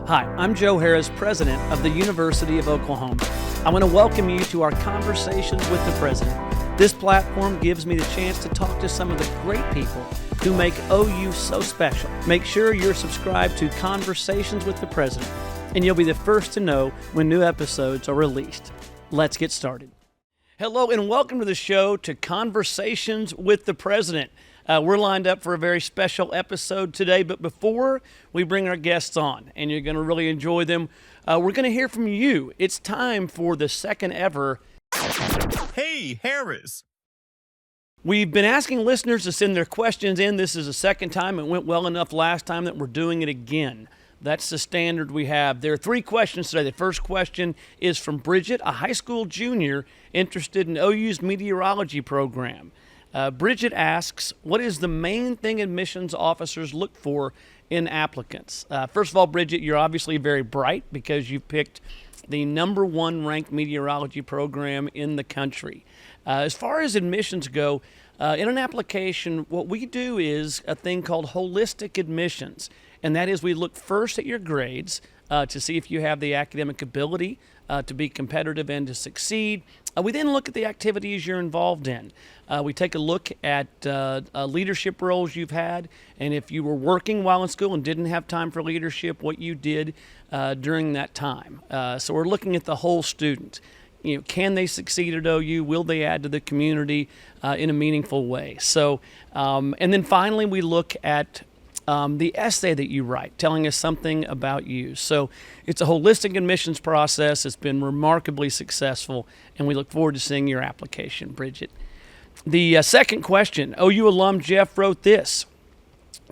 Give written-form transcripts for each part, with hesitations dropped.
Hi, I'm Joe Harris, president of the University of Oklahoma. I want to welcome you to our Conversations with the President. This platform gives me the chance to talk to some of the great people who make OU so special. Make sure you're subscribed to Conversations with the President, and you'll be the first to know when new episodes are released. Let's get started. Hello and welcome to the show, to Conversations with the President. We're lined up for a very special episode today, but before we bring our guests on, and you're going to really enjoy them, we're going to hear from you. It's time for the second ever Hey, Harris. We've been asking listeners to send their questions in. This is the second time. It went well enough last time that we're doing it again. That's the standard we have. There are three questions today. The first question is from Bridget, a high school junior interested in OU's meteorology program. Bridget asks, what is the main thing admissions officers look for in applicants? First of all, Bridget, you're obviously very bright because you picked the number one ranked meteorology program in the country. As far as admissions go, in an application, what we do is a thing called holistic admissions. And that is we look first at your grades to see if you have the academic ability to be competitive and to succeed. We then look at the activities you're involved in. We take a look at leadership roles you've had, and if you were working while in school and didn't have time for leadership, what you did during that time. So we're looking at the whole student. You know, can they succeed at OU? Will they add to the community in a meaningful way? So, and then finally, we look at the essay that you write, telling us something about you. So it's a holistic admissions process. It's been remarkably successful, and we look forward to seeing your application, Bridget. The second question, OU alum Jeff wrote this.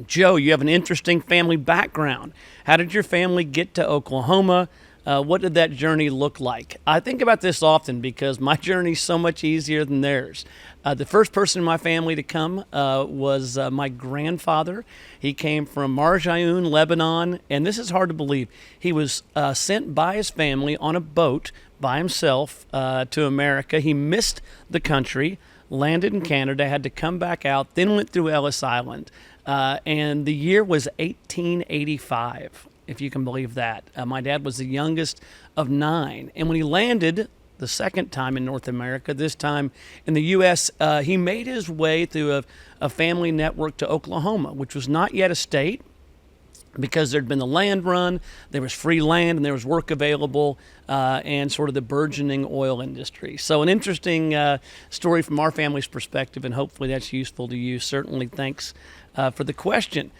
Joe, you have an interesting family background. How did your family get to Oklahoma? What did that journey look like? I think about this often because my journey is so much easier than theirs. The first person in my family to come was my grandfather. He came from Marjayoun, Lebanon, and this is hard to believe. He was sent by his family on a boat by himself to America. He missed the country, landed in Canada, had to come back out, then went through Ellis Island, and the year was 1885. If you can believe that. My dad was the youngest of 9. And when he landed the second time in North America, this time in the U.S., he made his way through a family network to Oklahoma, which was not yet a state because there'd been the land run, there was free land, and there was work available, and sort of the burgeoning oil industry. So an interesting story from our family's perspective, and hopefully that's useful to you. Certainly thanks for the question.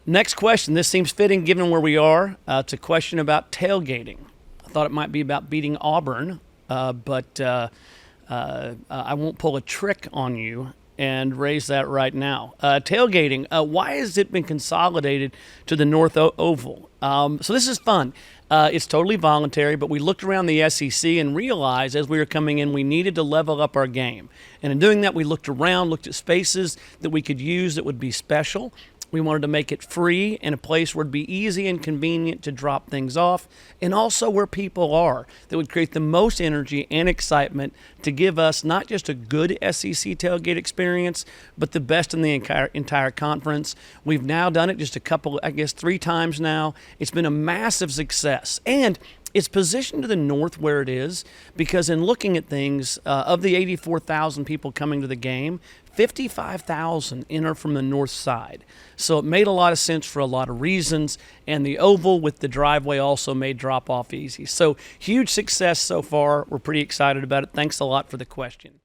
Next question. This seems fitting given where we are. It's a question about tailgating. I thought it might be about beating Auburn, but I won't pull a trick on you and raise that right now. Tailgating, why has it been consolidated to the North Oval? So this is fun. It's totally voluntary, but we looked around the SEC and realized as we were coming in, we needed to level up our game. And in doing that, we looked around, looked at spaces that we could use that would be special. We wanted to make it free and a place where it'd be easy and convenient to drop things off, and also where people are, that would create the most energy and excitement to give us not just a good SEC tailgate experience, but the best in the entire conference. We've now done it just 3 times now. It's been a massive success. And it's positioned to the north where it is because in looking at things, of the 84,000 people coming to the game, 55,000 enter from the north side. So it made a lot of sense for a lot of reasons, and the oval with the driveway also made drop-off easy. So huge success so far. We're pretty excited about it. Thanks a lot for the question.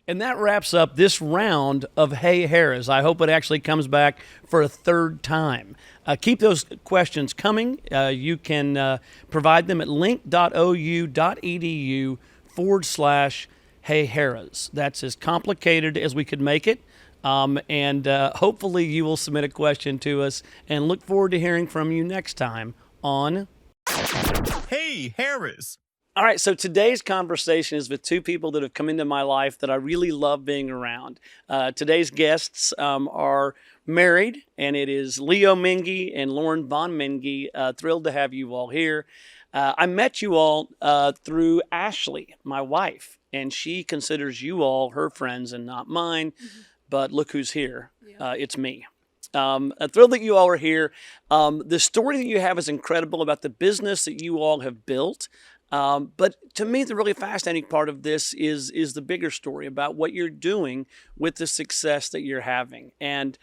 And that wraps up this round of Hey Harris. I hope it actually comes back for a third time. Keep those questions coming. You can provide them at link.ou.edu/Hey Harris. That's as complicated as we could make it. And hopefully you will submit a question to us, and look forward to hearing from you next time on Hey, Harris. All right, so today's conversation is with two people that have come into my life that I really love being around. Today's guests are married, and it is Leo Mingy and Lauren Von Mingy. Thrilled to have you all here. I met you all through Ashley, my wife, and she considers you all her friends and not mine. Mm-hmm. But look who's here. Yeah. It's me. I'm thrilled that you all are here. The story that you have is incredible about the business that you all have built. But to me, the really fascinating part of this is the bigger story about what you're doing with the success that you're having. And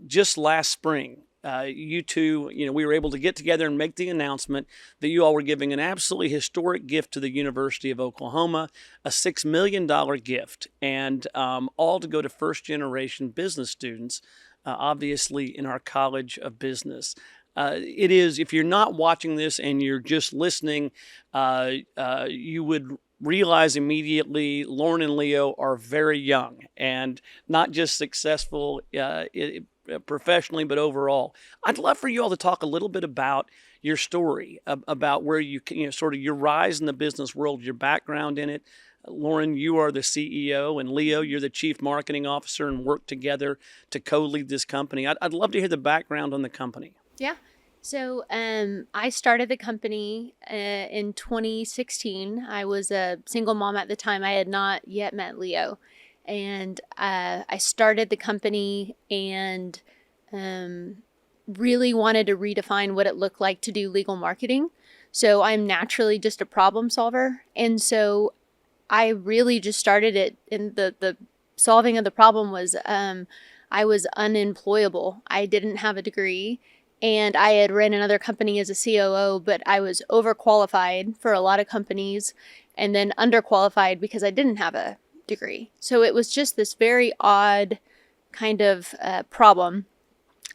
just last spring, you two, we were able to get together and make the announcement that you all were giving an absolutely historic gift to the University of Oklahoma, a $6 million gift, and all to go to first-generation business students, obviously in our College of Business. It is, if you're not watching this and you're just listening, you would realize immediately Lauren and Leo are very young and not just successful professionally, but overall. I'd love for you all to talk a little bit about your story, about where sort of your rise in the business world, your background in it. Lauren, you are the CEO, and Leo, you're the Chief Marketing Officer, and work together to co-lead this company. I'd love to hear the background on the company. Yeah. So I started the company in 2016. I was a single mom at the time. I had not yet met Leo. And I started the company and really wanted to redefine what it looked like to do legal marketing. So I'm naturally just a problem solver. And so I really just started it, and the solving of the problem was I was unemployable. I didn't have a degree, and I had ran another company as a COO, but I was overqualified for a lot of companies and then underqualified because I didn't have a degree. So it was just this very odd kind of problem,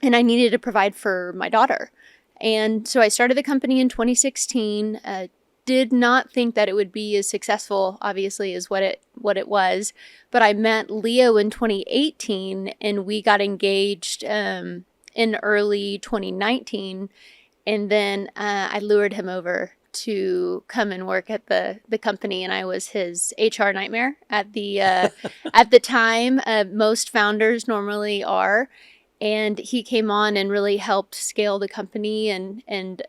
and I needed to provide for my daughter. And so I started the company in 2016. Did not think that it would be as successful, obviously, as what it was. But I met Leo in 2018, and we got engaged in early 2019. And then I lured him over to come and work at the company, and I was his HR nightmare at the at the time. Most founders normally are. And he came on and really helped scale the company. And in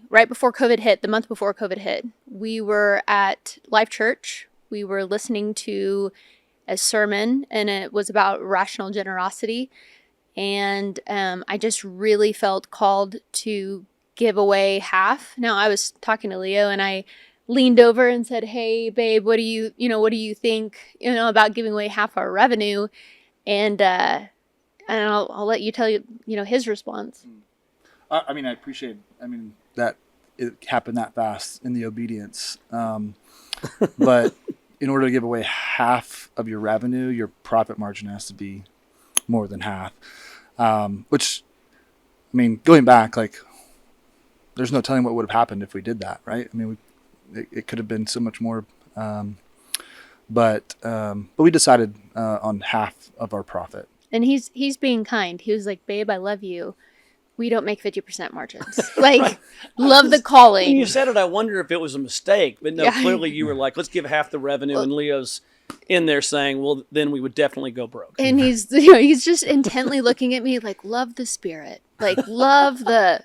right before COVID hit, the month before COVID hit, we were at Life Church. We were listening to a sermon, and it was about rational generosity. And I just really felt called to give away half. Now, I was talking to Leo, and I leaned over and said, "Hey, babe, what do you think, about giving away half our revenue?" And I'll let you tell his response. I appreciate, that it happened that fast in the obedience. But in order to give away half of your revenue, your profit margin has to be more than half. Which, going back, there's no telling what would have happened if we did that, right? It could have been so much more. But we decided on half of our profit. And he's being kind. He was like, "Babe, I love you. We don't make 50% margins." Love the calling. When you said it, I wonder if it was a mistake. But no, yeah. Clearly you were like, let's give half the revenue. And Leo's in there saying, well, then we would definitely go broke. And he's just intently looking at me like, love the spirit. Love the,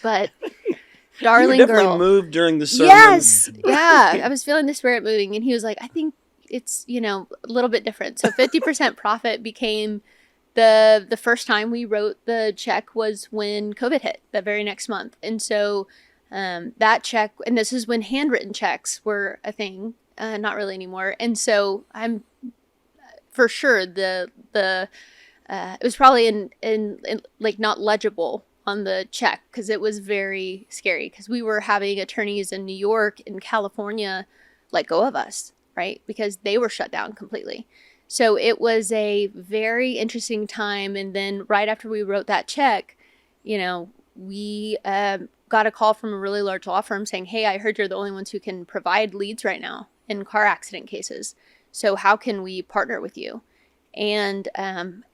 but darling you definitely girl. Moved during the sermon. Yes. Yeah. I was feeling the spirit moving. And he was like, I think it's, a little bit different. So 50% profit became the first time we wrote the check was when COVID hit, the very next month. And so that check, and this is when handwritten checks were a thing, not really anymore. And so I'm for sure it was probably in not legible on the check, because it was very scary, because we were having attorneys in New York and California let go of us, right? Because they were shut down completely. So it was a very interesting time. And then right after we wrote that check, we got a call from a really large law firm saying, "Hey, I heard you're the only ones who can provide leads right now in car accident cases. So how can we partner with you?" And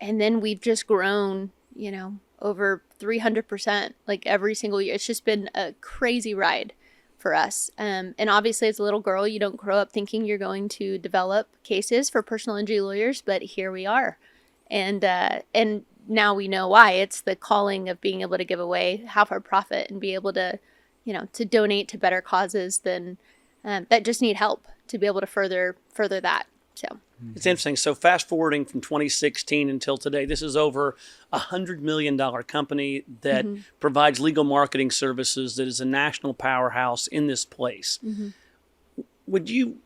then we've just grown, over 300%, every single year. It's just been a crazy ride for us. And obviously, as a little girl, you don't grow up thinking you're going to develop cases for personal injury lawyers, but here we are. And now we know why. It's the calling of being able to give away half our profit and be able to, to donate to better causes that just need help to be able to further that. So It's interesting. So fast forwarding from 2016 until today, this is over $100 million company that provides legal marketing services, that is a national powerhouse in this place. Would you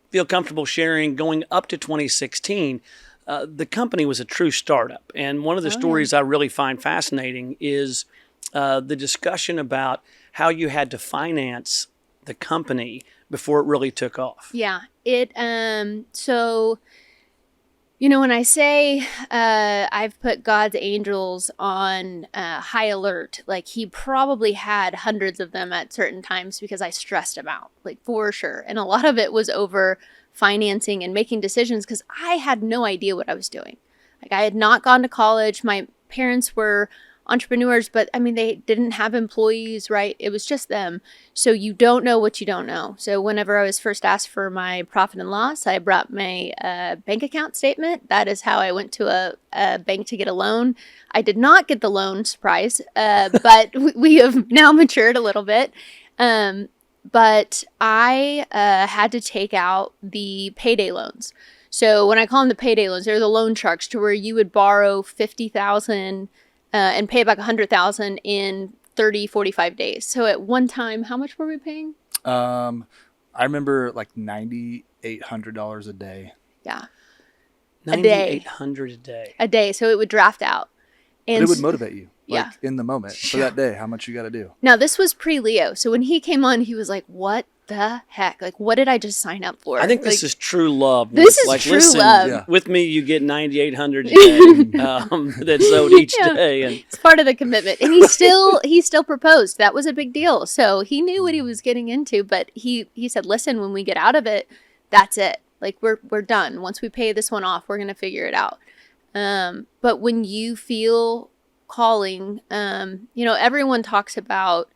feel comfortable sharing, going up to 2016, the company was a true startup. And one of the stories I really find fascinating is the discussion about how you had to finance the company before it really took off. Yeah. So, when I say I've put God's angels on high alert, like he probably had hundreds of them at certain times because I stressed him out, like for sure. And a lot of it was over financing and making decisions because I had no idea what I was doing. Like I had not gone to college. My parents were entrepreneurs, but I mean, they didn't have employees, right? It was just them. So you don't know what you don't know. So whenever I was first asked for my profit and loss, I brought my bank account statement. That is how I went to a bank to get a loan. I did not get the loan, surprise, but we have now matured a little bit. But I had to take out the payday loans. So when I call them the payday loans, they're the loan sharks, to where you would borrow $50,000 and pay back $100,000 in 30, 45 days. So at one time, how much were we paying? I remember like $9,800 a day. Yeah. $9,800 a day. A day. So it would draft out. And But it would motivate you. Yeah. In the moment for that day, how much you got to do. Now, this was pre-Leo. So when he came on, he was like, what the heck? Like, what did I just sign up for? I think this is true love. This is like, true listen, love. Yeah. With me, you get $9,800 a day that's owed each day. And it's part of the commitment. And he still proposed. That was a big deal. So he knew what he was getting into, but he said, listen, when we get out of it, that's it. Like we're done. Once we pay this one off, we're going to figure it out. But when you feel calling, everyone talks about,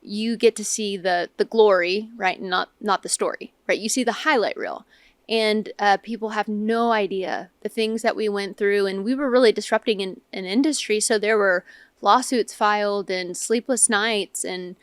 you get to see the glory, right? Not the story, right? You see the highlight reel, and people have no idea the things that we went through, and we were really disrupting an industry. So there were lawsuits filed and sleepless nights, and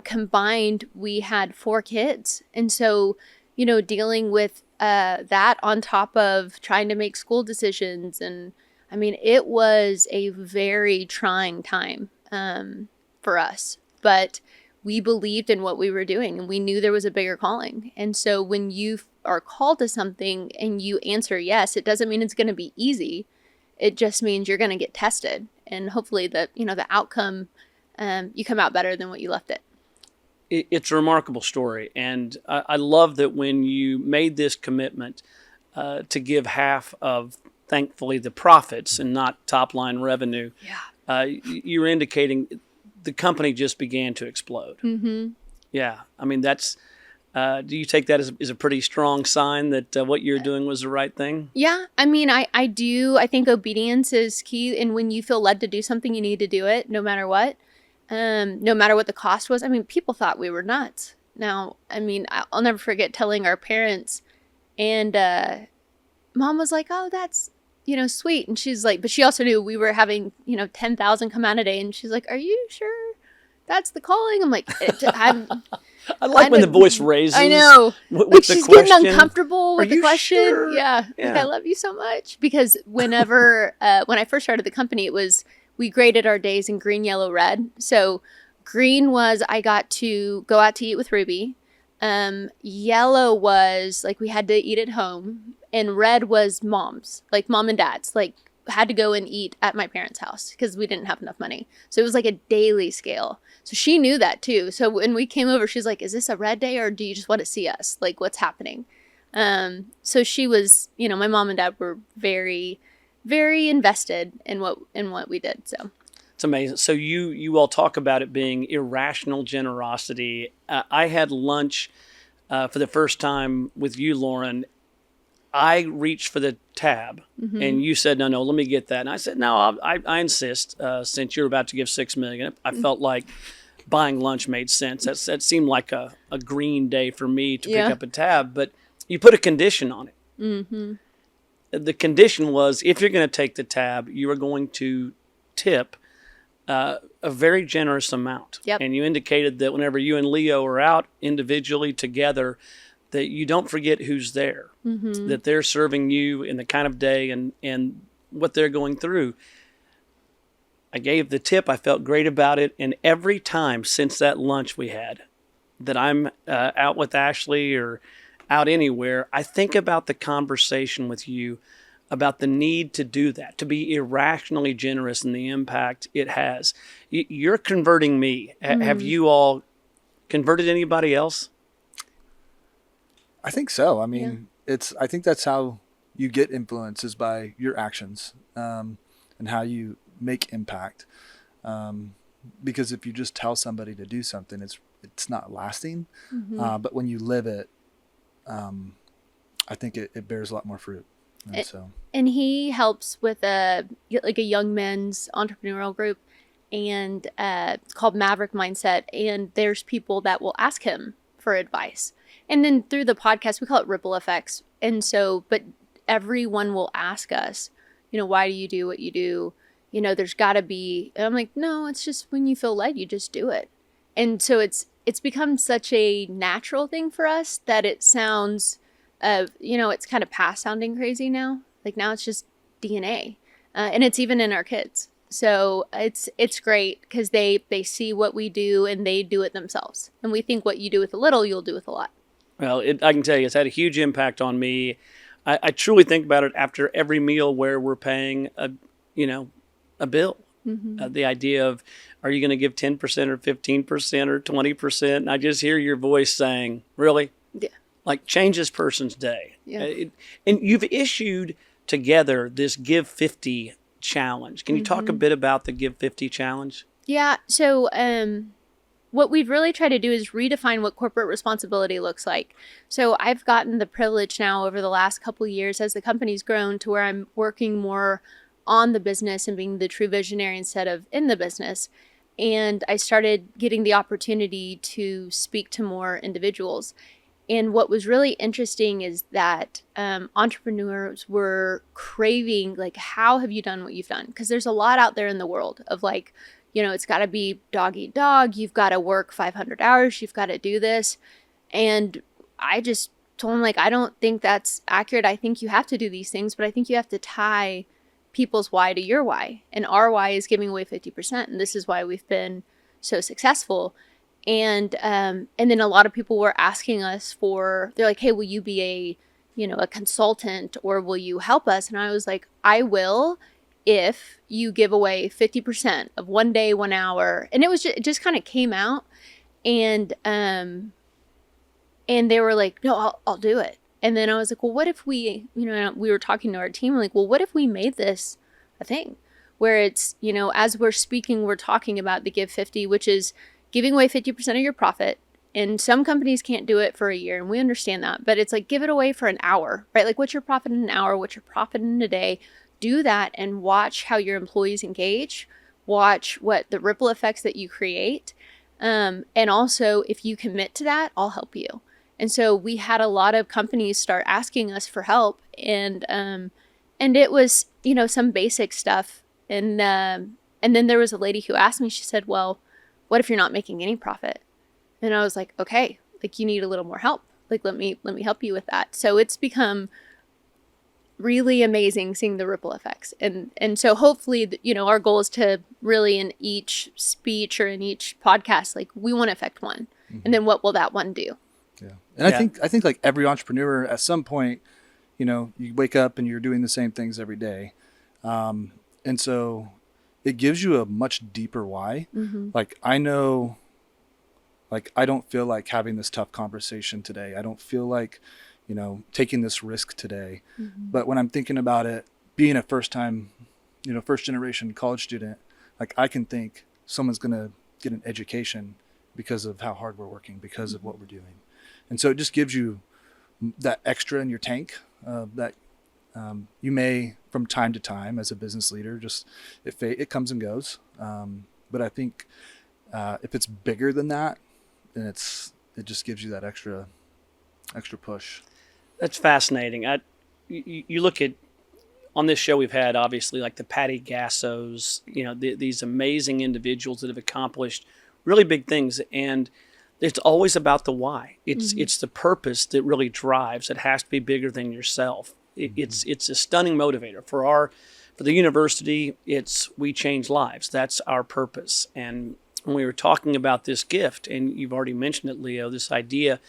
combined, we had 4 kids. And so, dealing with that on top of trying to make school decisions. And I mean, it was a very trying time for us. But we believed in what we were doing, and we knew there was a bigger calling. And so when you are called to something and you answer yes, it doesn't mean it's going to be easy. It just means you're going to get tested, and hopefully the outcome, you come out better than what you left it. It's a remarkable story. And I love that when you made this commitment to give half of, thankfully, the profits and not top line revenue, you were indicating the company just began to explode. Mm-hmm. Yeah. I mean, that's, do you take that as a pretty strong sign that what you're doing was the right thing? Yeah. I mean, I do. I think obedience is key. And when you feel led to do something, you need to do it no matter what. No matter what the cost was. I mean, people thought we were nuts. Now, I mean, I'll never forget telling our parents, and Mom was like, oh, that's, sweet. And she's like, but she also knew we were having, 10,000 come out a day. And she's like, are you sure that's the calling? I'm like, I like when the voice raises. I know. With like the she's question, getting uncomfortable with the question. Sure? Yeah. Like, I love you so much. Because whenever, when I first started the company, we graded our days in green, yellow, red. So green was I got to go out to eat with Ruby. Yellow was like we had to eat at home. And red was mom's, like mom and dad's, like had to go and eat at my parents' house because we didn't have enough money. So it was like a daily scale. So she knew that too. So when we came over, she's like, is this a red day or do you just want to see us? Like what's happening? So she was, my mom and dad were very, very invested in what we did. So it's amazing. So you all talk about it being irrational generosity. I had lunch for the first time with you, Lauren. I reached for the tab, and you said, no, let me get that. And I said, no, I insist, since you're about to give $6 million. I felt like buying lunch made sense. That seemed like a green day for me to pick up a tab, but you put a condition on it. Mm-hmm. The condition was, if you're going to take the tab, you are going to tip a very generous amount. Yep. And you indicated that whenever you and Leo are out individually together, that you don't forget who's there, that they're serving you in the kind of day and what they're going through. I gave the tip. I felt great about it. And every time since that lunch we had that I'm out with Ashley or out anywhere, I think about the conversation with you about the need to do that, to be irrationally generous and the impact it has. You're converting me. Have you all converted anybody else? I think so. I mean, I think that's how you get influence, is by your actions, and how you make impact. Because if you just tell somebody to do something, it's not lasting. But when you live it, I think it bears a lot more fruit. And he helps with a young men's entrepreneurial group, and it's called Maverick Mindset. And there's people that will ask him for advice. And then through the podcast, we call it ripple effects. And so, but everyone will ask us, why do you do what you do? There's got to be, and I'm like, no, it's just when you feel led, you just do it. And so it's become such a natural thing for us that it sounds, it's kind of past sounding crazy now. Like now it's just DNA, and it's even in our kids. So it's great because they see what we do and they do it themselves. And we think what you do with a little, you'll do with a lot. Well, I can tell you, it's had a huge impact on me. I truly think about it after every meal where we're paying a bill. The idea of, are you going to give 10% or 15% or 20%? And I just hear your voice saying, really? Yeah. Like, change this person's day. Yeah. And you've issued together this Give 50 challenge. Can you talk a bit about the Give 50 challenge? Yeah. So what we've really tried to do is redefine what corporate responsibility looks like. So I've gotten the privilege now over the last couple of years as the company's grown to where I'm working more on the business and being the true visionary instead of in the business. And I started getting the opportunity to speak to more individuals. And what was really interesting is that entrepreneurs were craving, like, how have you done what you've done? Because there's a lot out there in the world of like, it's got to be dog eat dog. You've got to work 500 hours. You've got to do this. And I just told them, like, I don't think that's accurate. I think you have to do these things, but I think you have to tie people's why to your why. And our why is giving away 50%. And this is why we've been so successful. And then a lot of people were asking us they're like, hey, will you be a consultant, or will you help us? And I was like, I will, if you give away 50% of 1 day, 1 hour. And it just kind of came out. And they were like, no, I'll do it. And then I was like, well, what if we were talking to our team, like, well, what if we made this a thing where it's, as we're speaking, we're talking about the Give 50, which is giving away 50% of your profit. And some companies can't do it for a year, and we understand that. But it's like, give it away for an hour, right? Like, what's your profit in an hour? What's your profit in a day? Do that and watch how your employees engage. Watch what the ripple effects that you create. And also, if you commit to that, I'll help you. And so we had a lot of companies start asking us for help, and it was, some basic stuff. And then there was a lady who asked me, she said, well, what if you're not making any profit? And I was like, okay, like, you need a little more help. Like, let me help you with that. So it's become really amazing seeing the ripple effects. And so hopefully, our goal is to really, in each speech or in each podcast, like, we want to affect one. And then what will that one do? Yeah. And I think like every entrepreneur at some point, you wake up and you're doing the same things every day. And so it gives you a much deeper why. Like, I know, like, I don't feel like having this tough conversation today. I don't feel like, taking this risk today. But when I'm thinking about it, being a first generation college student, like, I can think someone's going to get an education because of how hard we're working, because of what we're doing. And so it just gives you that extra in your tank that you may, from time to time, as a business leader, just it comes and goes. But I think if it's bigger than that, then it just gives you that extra push. That's fascinating. You look at, on this show we've had, obviously, like the Patty Gassos, these amazing individuals that have accomplished really big things. And it's always about the why. It's the purpose that really drives. It has to be bigger than yourself. It's a stunning motivator for the university. It's we change lives. That's our purpose. And when we were talking about this gift, and you've already mentioned it, Leo, this idea,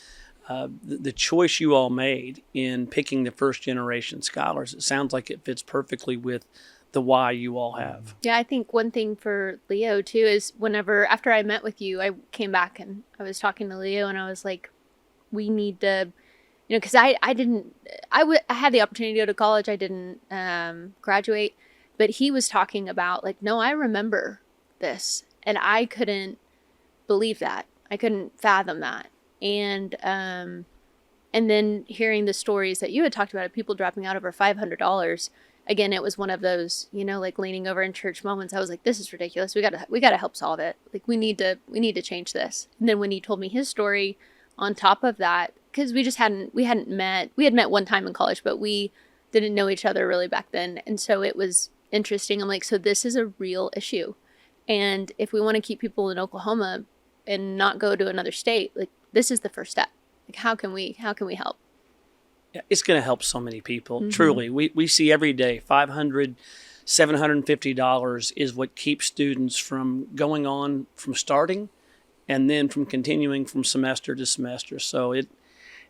the choice you all made in picking the first generation scholars, it sounds like it fits perfectly with the why you all have. Yeah, I think one thing for Leo too is after I met with you, I came back and I was talking to Leo and I was like, we need to, because I had the opportunity to go to college. I didn't graduate, but he was talking about like, no, I remember this, and I couldn't believe that. I couldn't fathom that. And then hearing the stories that you had talked about of people dropping out over $500. Again, it was one of those, like leaning over in church moments. I was like, this is ridiculous. We gotta help solve it. Like we need to change this. And then when he told me his story on top of that, because we hadn't met. We had met one time in college, but we didn't know each other really back then. And so it was interesting. I'm like, so this is a real issue. And if we want to keep people in Oklahoma and not go to another state, like this is the first step. Like how can we help? Yeah, it's going to help so many people. Truly, we see every day $500, $750 is what keeps students from going on from starting, and then from continuing from semester to semester. So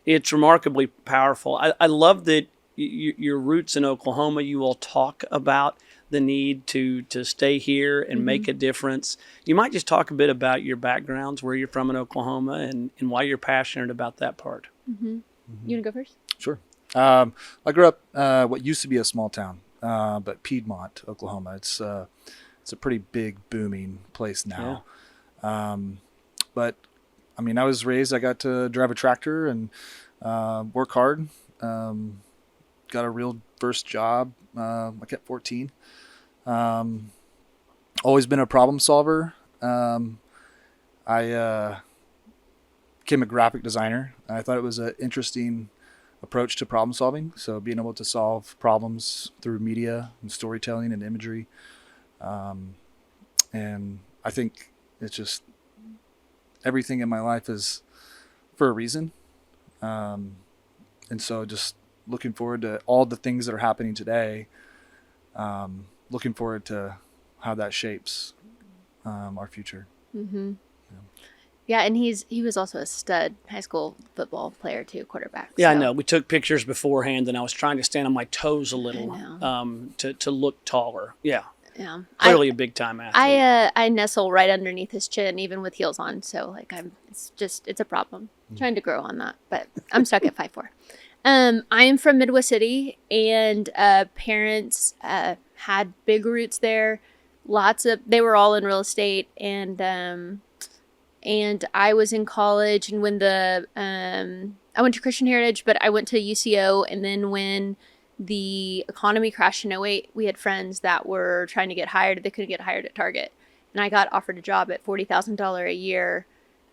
it's remarkably powerful. I love that your roots in Oklahoma. You all talk about the need to stay here and make a difference. You might just talk a bit about your backgrounds, where you're from in Oklahoma, and why you're passionate about that part. You want to go first? Sure. I grew up what used to be a small town, but Piedmont, Oklahoma. It's a pretty big, booming place now. Yeah. But I mean, I was raised. I got to drive a tractor and work hard. Got a real first job like at 14. Always been a problem solver. I became a graphic designer. I thought it was an interesting approach to problem solving. So being able to solve problems through media and storytelling and imagery. And I think it's just everything in my life is for a reason. And so just looking forward to all the things that are happening today. Looking forward to how that shapes our future. Yeah, and he was also a stud high school football player too, quarterback. Yeah, so. I know. We took pictures beforehand, and I was trying to stand on my toes a little to look taller. Yeah. Yeah. Clearly a big time athlete. I nestle right underneath his chin, even with heels on. So like it's a problem. I'm trying to grow on that, but I'm stuck at 5'4". I am from Midwest City, and parents had big roots there. They were all in real estate, and I was in college, and when I went to Christian Heritage, but I went to UCO, and then when the economy crashed in 2008, we had friends that were trying to get hired. They couldn't get hired at Target, and I got offered a job at $40,000 a year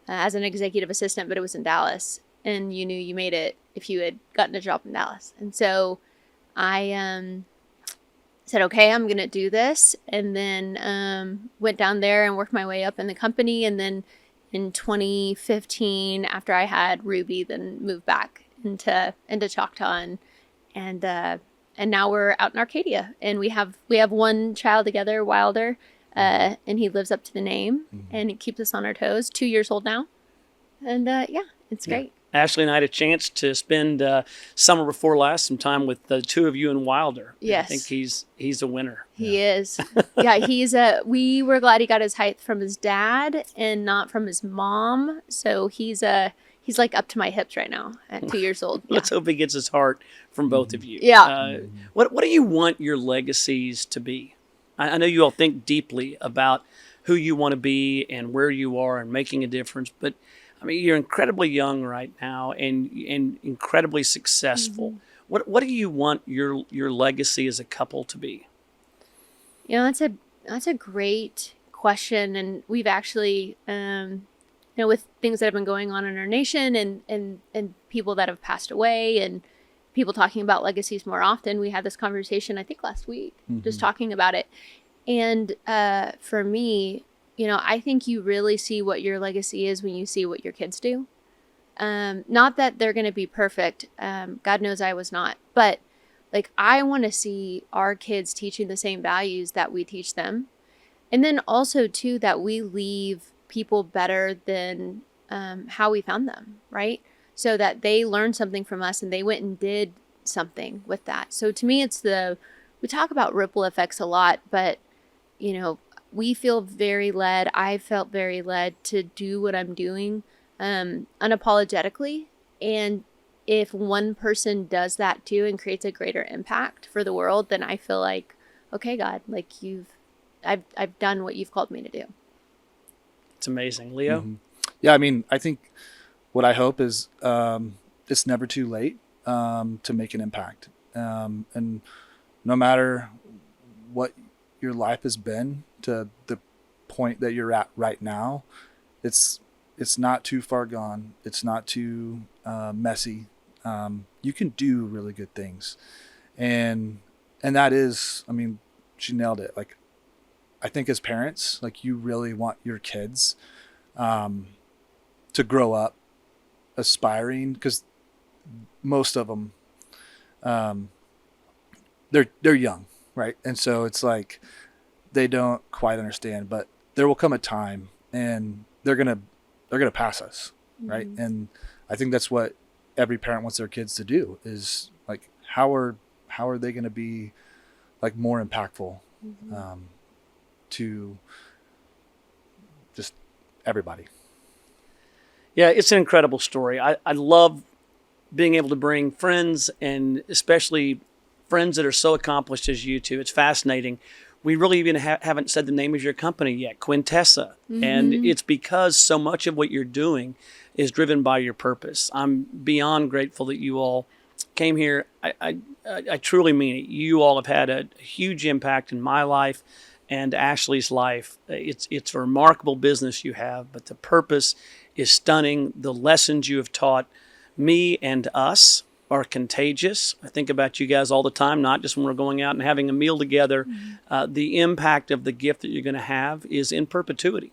as an executive assistant, but it was in Dallas, and you knew you made it if you had gotten a job in Dallas. And so I said, okay, I'm going to do this, and then went down there and worked my way up in the company, and then in 2015, after I had Ruby, then moved back into Choctaw, and now we're out in Arcadia, and we have one child together, Wilder, and he lives up to the name, and he keeps us on our toes. 2 years old now, and it's great. Ashley and I had a chance to spend summer before last some time with the two of you and Wilder. Yes. I think he's a winner. He is. Yeah, we were glad he got his height from his dad and not from his mom. So he's like up to my hips right now at 2 years old. Yeah. Let's hope he gets his heart from both of you. Yeah. What do you want your legacies to be? I know you all think deeply about who you want to be and where you are and making a difference, but I mean, you're incredibly young right now and incredibly successful. What do you want your legacy as a couple to be? That's a great question, and we've actually, with things that have been going on in our nation and people that have passed away and people talking about legacies more often, we had this conversation I think last week, just talking about it. And for me, I think you really see what your legacy is when you see what your kids do. Not that they're going to be perfect. God knows I was not. But like, I want to see our kids teaching the same values that we teach them. And then also, too, that we leave people better than how we found them, right? So that they learned something from us and they went and did something with that. So to me, we talk about ripple effects a lot, but, we feel very led. I felt very led to do what I'm doing unapologetically. And if one person does that too and creates a greater impact for the world, then I feel like, okay, God, like I've done what you've called me to do. It's amazing. Leo? Mm-hmm. Yeah, I mean, I think what I hope is it's never too late to make an impact. And no matter what your life has been to the point that you're at right now, it's not too far gone. It's not too messy. You can do really good things. And that is, I mean, she nailed it. Like, I think as parents, like, you really want your kids to grow up aspiring, because most of them, they're young, right? And so it's like they don't quite understand, but there will come a time and they're gonna pass us, right? Mm-hmm. And I think that's what every parent wants their kids to do, is like, how are they going to be like more impactful to just everybody. Yeah, it's an incredible story. I love being able to bring friends, and especially friends that are so accomplished as you two. It's fascinating. We really even haven't said the name of your company yet, Quintessa. Mm-hmm. And it's because so much of what you're doing is driven by your purpose. I'm beyond grateful that you all came here. I truly mean it. You all have had a huge impact in my life and Ashley's life. It's a remarkable business you have, but the purpose is stunning. The lessons you have taught me and us are contagious. I think about you guys all the time, not just when we're going out and having a meal together. Mm-hmm. The impact of the gift that you're going to have is in perpetuity.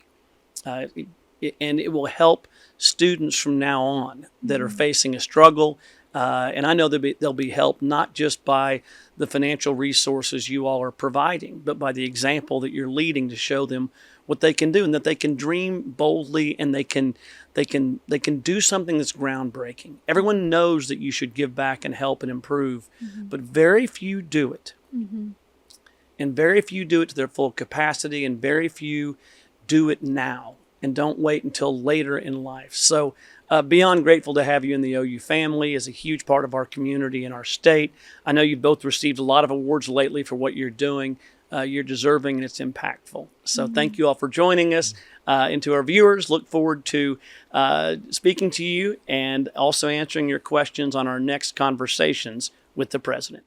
And it will help students from now on that are facing a struggle. And I know they'll be helped not just by the financial resources you all are providing, but by the example that you're leading to show them what they can do, and that they can dream boldly, and they can do something that's groundbreaking. Everyone knows that you should give back and help and improve, but very few do it. Mm-hmm. And very few do it to their full capacity, and very few do it now and don't wait until later in life. So beyond grateful to have you in the OU family as a huge part of our community and our state. I know you've both received a lot of awards lately for what you're doing. You're deserving, and it's impactful. So thank you all for joining us. And to our viewers, look forward to speaking to you and also answering your questions on our next Conversations with the President.